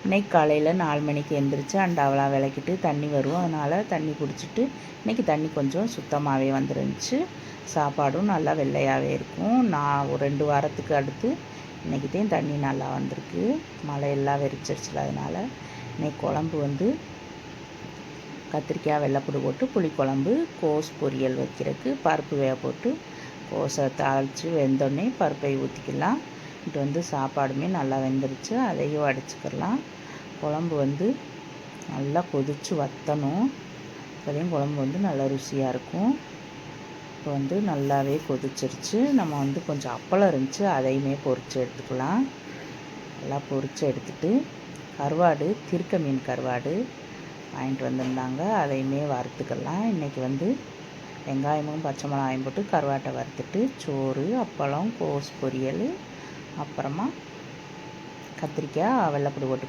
இன்றைக்கி காலையில் 4 மணிக்கு எழுந்திரிச்சு அண்டாவெலாம் விளக்கிட்டு தண்ணி வரும், அதனால் தண்ணி குடிச்சிட்டு இன்றைக்கி தண்ணி கொஞ்சம் சுத்தமாகவே வந்துருந்துச்சு. சாப்பாடும் நல்லா வெள்ளையாகவே இருக்கும். நான் ஒரு 2 வாரத்துக்கு அடுத்து இன்றைக்கி தான் தண்ணி நல்லா வந்திருக்கு. மழையெல்லாம் வெறிச்சிருச்சுல, அதனால் இன்றைக்கி குழம்பு வந்து கத்திரிக்காய் வெள்ளைப்பூடு போட்டு புளிக்குழம்பு, கோஸ் பொரியல் வைக்கிறதுக்கு பருப்பு வேக போட்டு கோஸை தாளித்து வெந்தோடனே பருப்பை ஊற்றிக்கலாம். இது வந்து சாப்பாடுமே நல்லா வெந்துருச்சு, அதையும் அடிச்சுக்கிடலாம். குழம்பு வந்து நல்லா கொதித்து வற்றணும், அப்போதையும் குழம்பு வந்து நல்லா ருசியாக இருக்கும். இப்போ வந்து நல்லாவே கொதிச்சிருச்சு. நம்ம வந்து கொஞ்சம் அப்பளம் இருந்துச்சு, அதையுமே பொரித்து எடுத்துக்கலாம். நல்லா பொரித்து எடுத்துகிட்டு கருவாடு, திருக்க மீன் கருவாடு வாங்கிட்டு வந்திருந்தாங்க, அதையுமே வறுத்துக்கலாம். இன்றைக்கி வந்து வெங்காயமும் பச்சை மிளகாயும் போட்டு கருவாட்டை வறுத்துட்டு சோறு, அப்பளம், கோஸ் பொரியல், அப்புறமா கத்திரிக்காய் வெள்ளைப்பூடு போட்டு